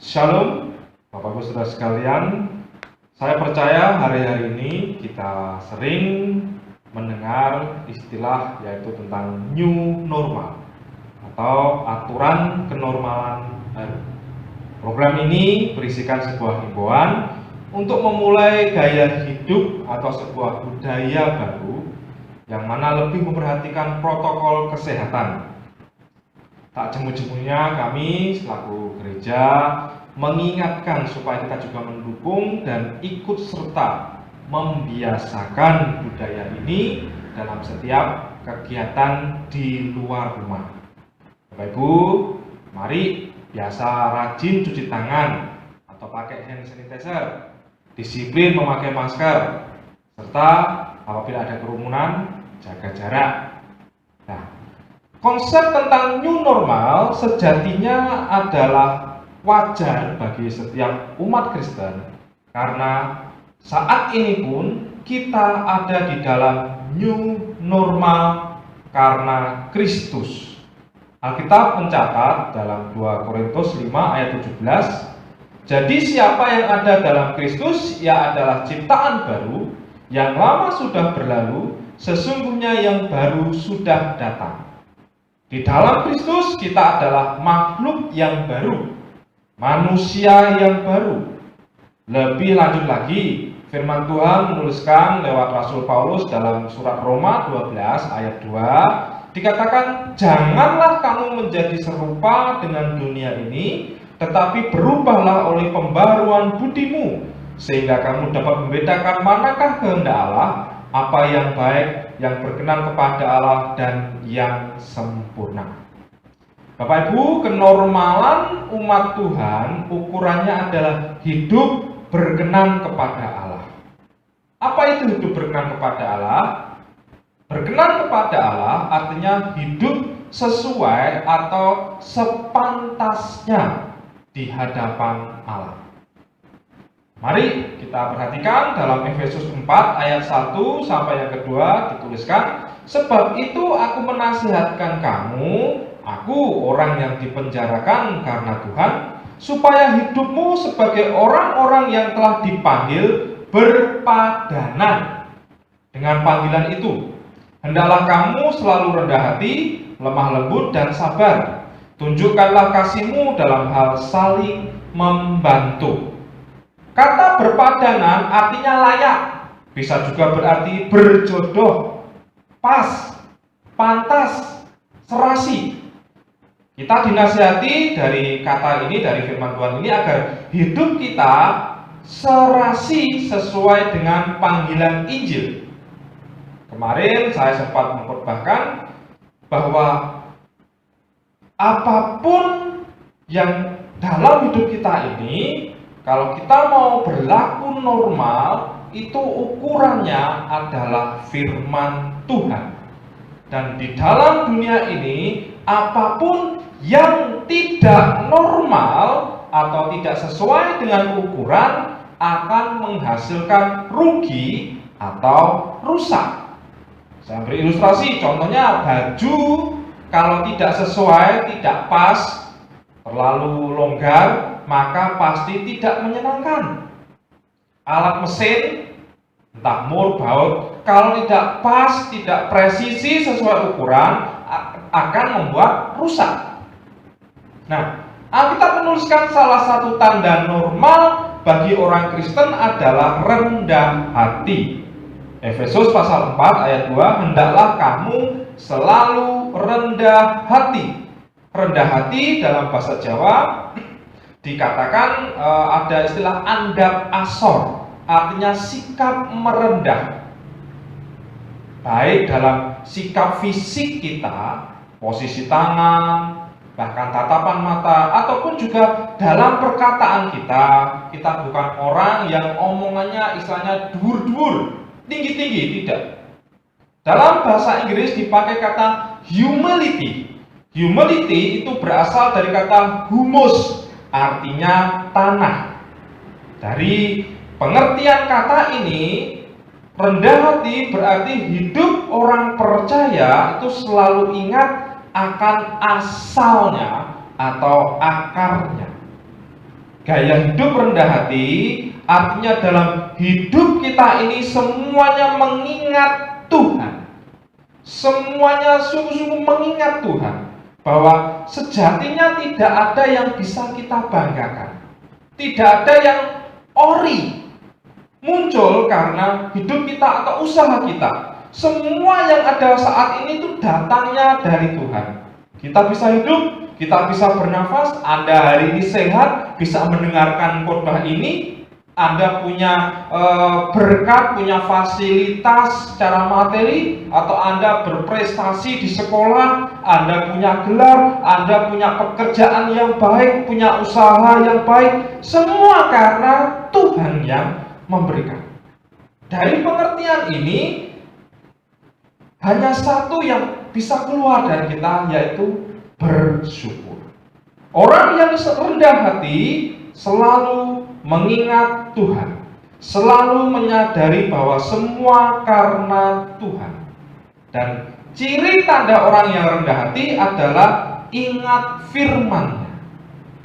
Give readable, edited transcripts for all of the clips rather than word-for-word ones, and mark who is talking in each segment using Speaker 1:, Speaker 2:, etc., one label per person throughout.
Speaker 1: Shalom, Bapak Ibu Saudara sekalian. Saya percaya hari-hari ini kita sering mendengar istilah yaitu tentang new normal atau aturan kenormalan baru. Program ini berisikan sebuah himbauan untuk memulai gaya hidup atau sebuah budaya baru yang mana lebih memperhatikan protokol kesehatan. Tak jemu-jemunya kami selaku gereja mengingatkan supaya kita juga mendukung dan ikut serta membiasakan budaya ini dalam setiap kegiatan di luar rumah. Bapak Ibu, mari biasa rajin cuci tangan atau pakai hand sanitizer, disiplin memakai masker, serta apabila ada kerumunan, jaga jarak. Nah, konsep tentang new normal sejatinya adalah wajar bagi setiap umat Kristen karena saat ini pun kita ada di dalam new normal karena Kristus. Alkitab mencatat dalam 2 Korintus 5 ayat 17, jadi siapa yang ada dalam Kristus, ia adalah ciptaan baru, yang lama sudah berlalu, sesungguhnya yang baru sudah datang. Di dalam Kristus kita adalah makhluk yang baru, manusia yang baru. Lebih lanjut lagi, firman Tuhan menuliskan lewat Rasul Paulus dalam surat Roma 12 ayat 2, dikatakan, janganlah kamu menjadi serupa dengan dunia ini, tetapi berubahlah oleh pembaruan budimu, sehingga kamu dapat membedakan manakah kehendak Allah, apa yang baik, yang berkenan kepada Allah, dan yang sempurna. Bapak Ibu, kenormalan umat Tuhan ukurannya adalah hidup berkenan kepada Allah. Apa itu hidup berkenan kepada Allah? Berkenan kepada Allah artinya hidup sesuai atau sepantasnya di hadapan Allah. Mari kita perhatikan dalam Efesus 4 ayat 1 sampai yang kedua dituliskan, sebab itu aku menasihatkan kamu, aku orang yang dipenjarakan karena Tuhan, supaya hidupmu sebagai orang-orang yang telah dipanggil berpadanan dengan panggilan itu. Hendaklah kamu selalu rendah hati, lemah lembut dan sabar. Tunjukkanlah kasihmu dalam hal saling membantu. Kata berpadanan artinya layak, bisa juga berarti berjodoh, pas, pantas, serasi. Kita dinasihati dari kata ini, dari firman Tuhan ini, agar hidup kita serasi sesuai dengan panggilan Injil. Kemarin saya sempat mengkhotbahkan bahwa apapun yang dalam hidup kita ini, kalau kita mau berlaku normal, itu ukurannya adalah firman Tuhan. Dan di dalam dunia ini, apapun yang tidak normal atau tidak sesuai dengan ukuran akan menghasilkan rugi atau rusak. Saya beri ilustrasi, contohnya baju kalau tidak sesuai, tidak pas, terlalu longgar, maka pasti tidak menyenangkan. Alat mesin, entah mur, baut, kalau tidak pas, tidak presisi sesuai ukuran, akan membuat rusak. Nah, Alkitab menuliskan salah satu tanda normal bagi orang Kristen adalah rendah hati. Efesus pasal 4 ayat 2, hendaklah kamu selalu rendah hati. Rendah hati dalam bahasa Jawa dikatakan ada istilah andap asor, artinya sikap merendah. Baik dalam sikap fisik kita, posisi tangan, bahkan tatapan mata, ataupun juga dalam perkataan kita. Kita bukan orang yang omongannya istilahnya dur-dur, tinggi-tinggi, tidak. Dalam bahasa Inggris dipakai kata humility. Humility itu berasal dari kata humus, artinya tanah. Dari pengertian kata ini, rendah hati berarti hidup orang percaya itu selalu ingat akan asalnya atau akarnya. Gaya hidup rendah hati artinya dalam hidup kita ini semuanya mengingat Tuhan. Semuanya sungguh-sungguh mengingat Tuhan, bahwa sejatinya tidak ada yang bisa kita banggakan. Tidak ada yang ori muncul karena hidup kita atau usaha kita. Semua yang ada saat ini itu datangnya dari Tuhan. Kita bisa hidup, kita bisa bernafas. Anda hari ini sehat, bisa mendengarkan khotbah ini. Anda punya berkat, punya fasilitas secara materi, atau Anda berprestasi di sekolah, Anda punya gelar, Anda punya pekerjaan yang baik, punya usaha yang baik. Semua karena Tuhan yang memberikan. Dari pengertian ini, hanya satu yang bisa keluar dari kita, yaitu bersyukur. Orang yang rendah hati selalu mengingat Tuhan, selalu menyadari bahwa semua karena Tuhan. Dan ciri tanda orang yang rendah hati adalah ingat firman-Nya.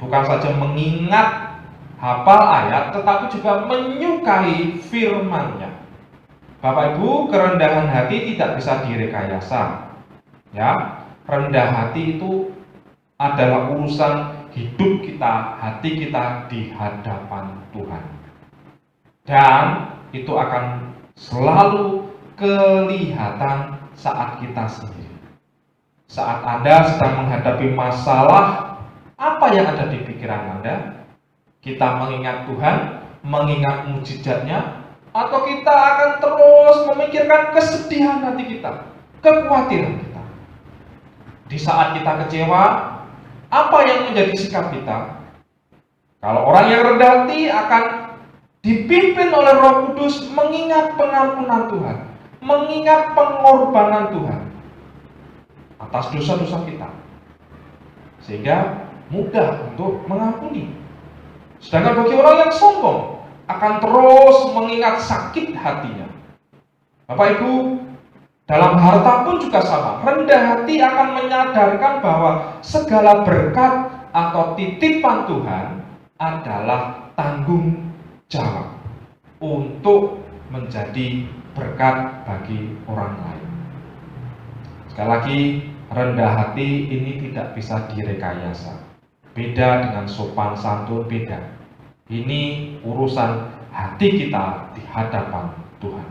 Speaker 1: Bukan saja mengingat hafal ayat, tetapi juga menyukai firman-Nya. Bapak Ibu, kerendahan hati tidak bisa direkayasa. Ya, rendah hati itu adalah urusan hidup kita, hati kita di hadapan Tuhan. Dan itu akan selalu kelihatan saat kita sendiri. Saat Anda sedang menghadapi masalah, apa yang ada di pikiran Anda? Kita mengingat Tuhan, mengingat mujizatnya, atau kita akan terus memikirkan kesedihan hati kita, kekhawatiran kita. Di saat kita kecewa, apa yang menjadi sikap kita? Kalau orang yang rendah hati akan dipimpin oleh Roh Kudus mengingat pengampunan Tuhan, mengingat pengorbanan Tuhan atas dosa-dosa kita, sehingga mudah untuk mengampuni. Sedangkan bagi orang yang sombong, akan terus mengingat sakit hatinya. Bapak Ibu, dalam harta pun juga sama. Rendah hati akan menyadarkan bahwa segala berkat atau titipan Tuhan adalah tanggung jawab untuk menjadi berkat bagi orang lain. Sekali lagi, rendah hati ini tidak bisa direkayasa. Beda dengan sopan santun, beda. Ini urusan hati kita di hadapan Tuhan.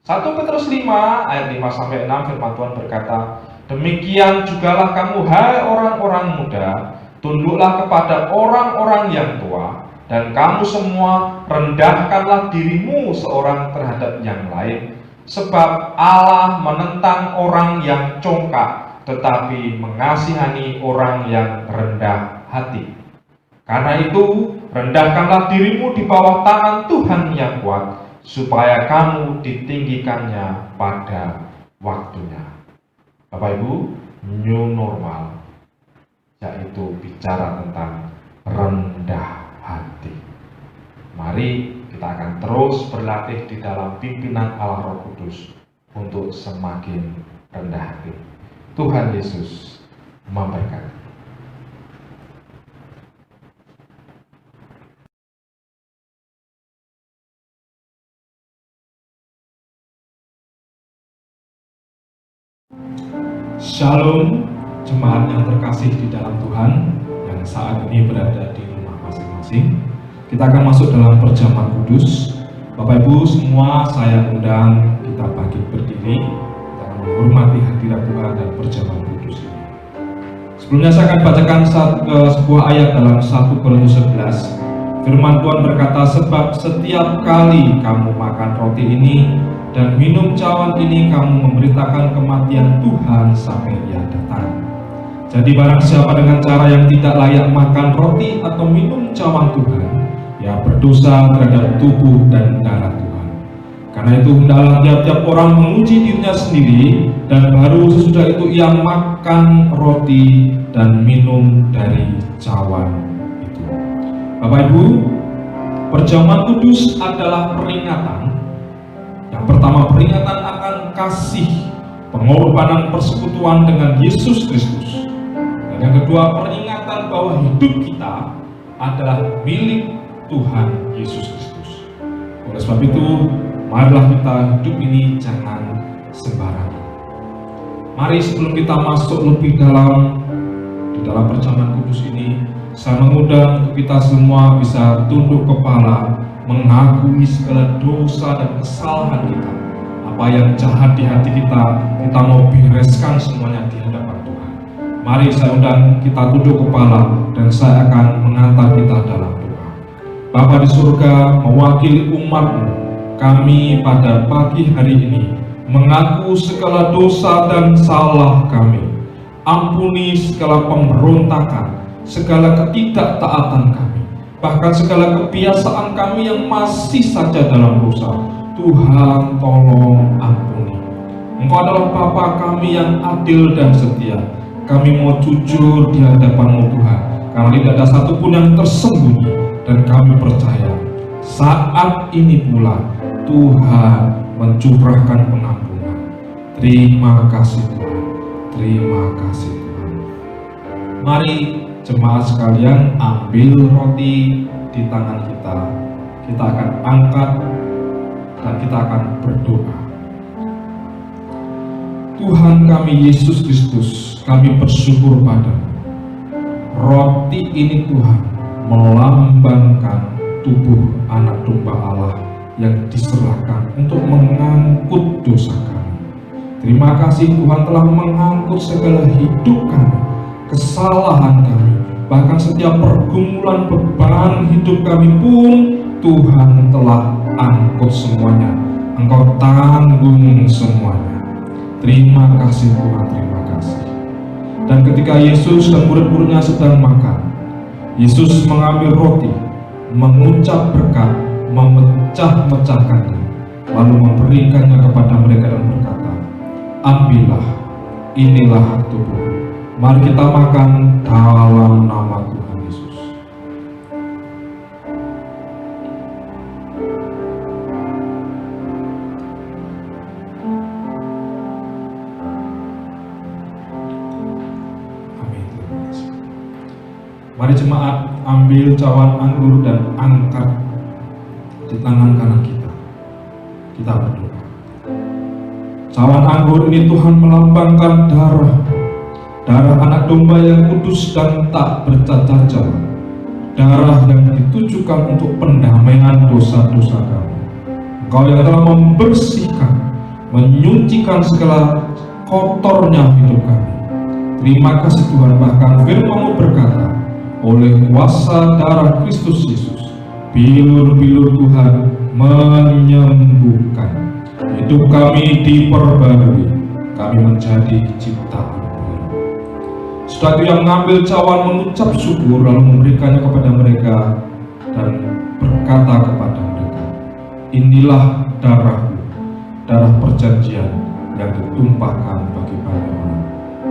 Speaker 1: 1 Petrus 5 ayat 5-6 firman Tuhan berkata, demikian jugalah kamu hai orang-orang muda, tunduklah kepada orang-orang yang tua, dan kamu semua rendahkanlah dirimu seorang terhadap yang lain, sebab Allah menentang orang yang congkak, tetapi mengasihani orang yang rendah hati. Karena itu, rendahkanlah dirimu di bawah tangan Tuhan yang kuat, supaya kamu ditinggikannya pada waktunya. Bapak Ibu, new normal, yaitu bicara tentang rendah hati. Mari kita akan terus berlatih di dalam pimpinan Allah Roh Kudus untuk semakin rendah hati. Tuhan Yesus memberkati.
Speaker 2: Shalom, jemaat yang terkasih di dalam Tuhan yang saat ini berada di rumah masing-masing. Kita akan masuk dalam perjamuan kudus. Bapak Ibu semua, saya undang kita bangkit berdiri. Kita akan menghormati hadirat Tuhan dan perjamuan kudus ini. Sebelumnya saya akan bacakan sebuah ayat dalam 1 Korintus 11. Firman Tuhan berkata, sebab setiap kali kamu makan roti ini dan minum cawan ini, kamu memberitakan kematian Tuhan sampai Dia datang. Jadi barang siapa dengan cara yang tidak layak makan roti atau minum cawan Tuhan, ia berdosa terhadap tubuh dan darah Tuhan. Karena itu hendaklah tiap-tiap orang menguji dirinya sendiri, dan baru sesudah itu ia makan roti dan minum dari cawan itu. Bapak Ibu, perjamuan kudus adalah peringatan. Yang pertama, peringatan akan kasih, pengorbanan persekutuan dengan Yesus Kristus. Dan yang kedua, peringatan bahwa hidup kita adalah milik Tuhan Yesus Kristus. Oleh sebab itu, marilah kita hidup ini jangan sembarangan. Mari sebelum kita masuk lebih dalam di dalam perjamuan kudus ini, saya mengundang untuk kita semua bisa tunduk kepala, mengakui segala dosa dan kesalahan kita. Apa yang jahat di hati kita mau bereskan semuanya di hadapan Tuhan. Mari saya undang kita tunduk kepala dan saya akan mengantar kita dalam doa. Bapa di surga, mewakili umat-Mu, kami pada pagi hari ini mengaku segala dosa dan salah kami. Ampuni segala pemberontakan, segala ketidaktaatan kami, bahkan segala kebiasaan kami yang masih saja dalam dosa. Tuhan, tolong ampuni. Engkau adalah Bapa kami yang adil dan setia. Kami mau jujur di hadapan-Mu Tuhan, karena tidak ada satupun yang tersembunyi, dan kami percaya saat ini pula Tuhan mencurahkan pengampunan. Terima kasih Tuhan, terima kasih Tuhan. Mari jemaat sekalian ambil roti di tangan kita. Kita akan angkat dan kita akan berdoa. Tuhan kami Yesus Kristus, kami bersyukur Padamu. Roti ini Tuhan melambangkan tubuh anak domba Allah yang diserahkan untuk mengangkut dosa kami. Terima kasih Tuhan telah mengangkut segala hidup kami, kesalahan kami, bahkan setiap pergumulan beban hidup kami pun Tuhan telah angkut semuanya. Engkau tanggung semuanya. Terima kasih Tuhan, terima kasih. Dan ketika Yesus dan murid-muridnya sedang makan, Yesus mengambil roti, mengucap berkat, memecah-mecahkannya, lalu memberikannya kepada mereka dan berkata, ambillah, inilah tubuh. Mari kita makan dalam nama Tuhan Yesus. Amin. Mari jemaat ambil cawan anggur dan angkat di tangan kanan kita. Kita berdoa. Cawan anggur ini Tuhan melambangkan darah anak domba yang kudus dan tak bercacat celah, darah yang ditujukan untuk pendamaian dosa-dosa kami. Engkau yang telah membersihkan, menyucikan segala kotornya hidup kami. Terima kasih Tuhan, bahkan firman-Mu berkata, oleh kuasa darah Kristus Yesus, bilur-bilur Tuhan menyembuhkan. Hidup kami diperbarui, kami menjadi ciptaan baru. Setelah itu yang mengambil cawan mengucap syukur, lalu memberikannya kepada mereka dan berkata kepada mereka, inilah darahku, darah perjanjian yang ditumpahkan bagi banyak orang.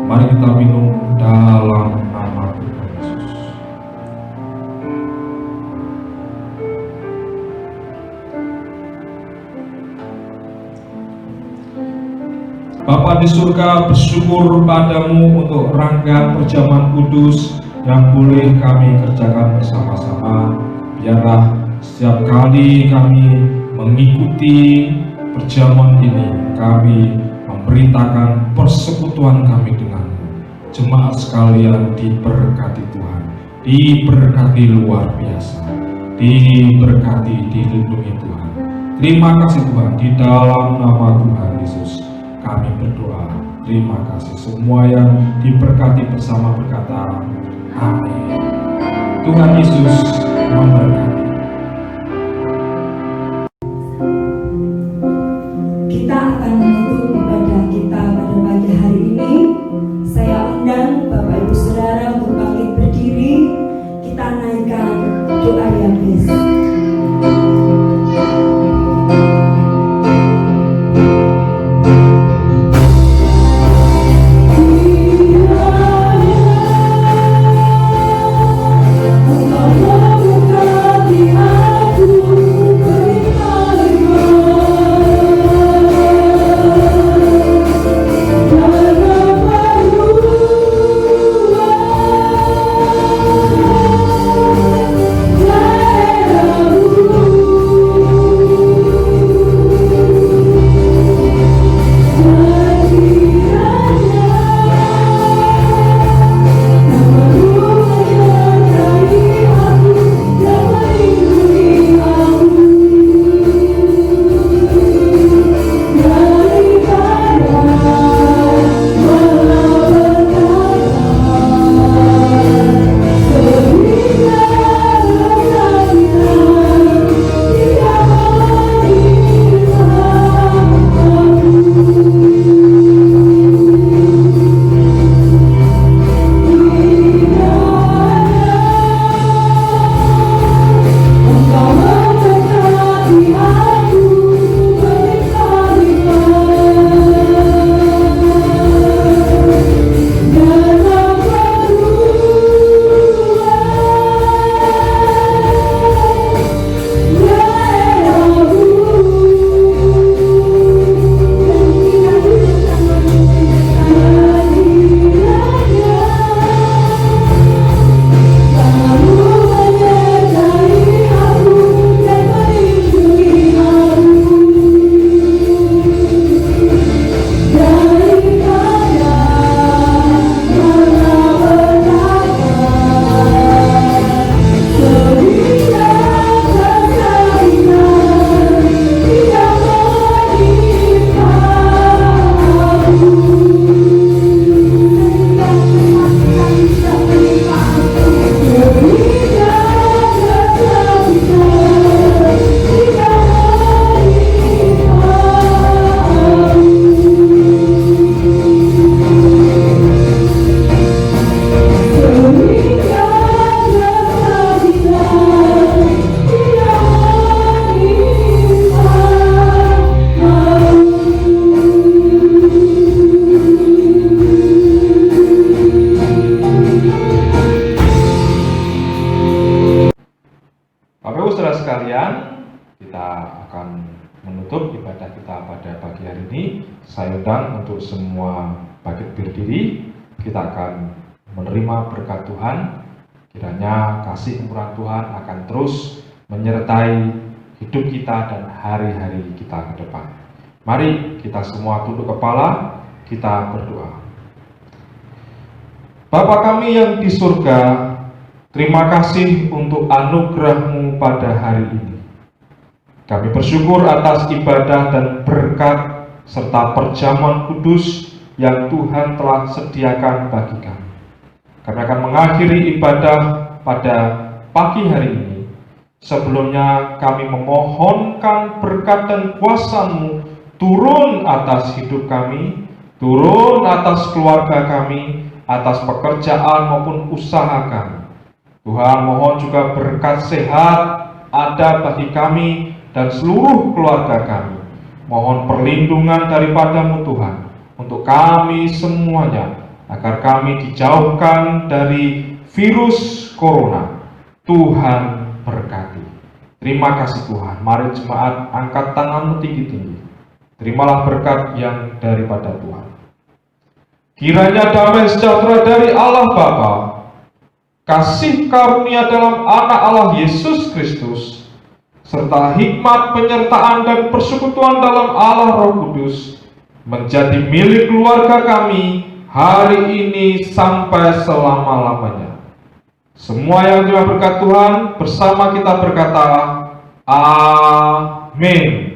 Speaker 2: Mari kita minum dalam nama Tuhan Yesus. Bapa di surga, bersyukur Padamu untuk rangkaian perjamuan kudus yang boleh kami kerjakan bersama-sama. Biarlah setiap kali kami mengikuti perjamuan ini, kami memberitakan persekutuan kami dengan-Mu. Jemaat sekalian diberkati Tuhan, diberkati luar biasa, diberkati, dilindungi Tuhan. Terima kasih Tuhan, di dalam nama Tuhan Yesus kami berdoa. Terima kasih. Semua yang diberkati bersama berkata amin. Tuhan Yesus memberkati.
Speaker 3: Kita akan menutup ibadah kita pada pagi hari ini. Saya undang Bapak Ibu Saudara untuk bangkit berdiri. Kita naikkan doa Yabes. Oh,
Speaker 1: undang untuk semua bangkit berdiri. Kita akan menerima berkat Tuhan. Kiranya kasih kemurahan Tuhan akan terus menyertai hidup kita dan hari-hari kita ke depan. Mari kita semua tunduk kepala, kita berdoa. Bapa kami yang di surga, terima kasih untuk anugerah-Mu pada hari ini. Kami bersyukur atas ibadah dan berkat serta perjamuan kudus yang Tuhan telah sediakan bagi kami. Kami akan mengakhiri ibadah pada pagi hari ini. Sebelumnya kami memohonkan berkat dan kuasa-Mu turun atas hidup kami, turun atas keluarga kami, atas pekerjaan maupun usaha kami. Tuhan, mohon juga berkat sehat ada bagi kami dan seluruh keluarga kami. Mohon perlindungan daripada-Mu Tuhan untuk kami semuanya, agar kami dijauhkan dari virus corona. Tuhan berkati. Terima kasih Tuhan. Mari jemaat angkat tanganmu tinggi-tinggi. Terimalah berkat yang daripada Tuhan. Kiranya damai sejahtera dari Allah Bapa, kasih karunia dalam Anak Allah Yesus Kristus, serta hikmat penyertaan dan persekutuan dalam Allah Roh Kudus menjadi milik keluarga kami hari ini sampai selama-lamanya. Semua yang terima berkat Tuhan bersama kita berkata, Amin.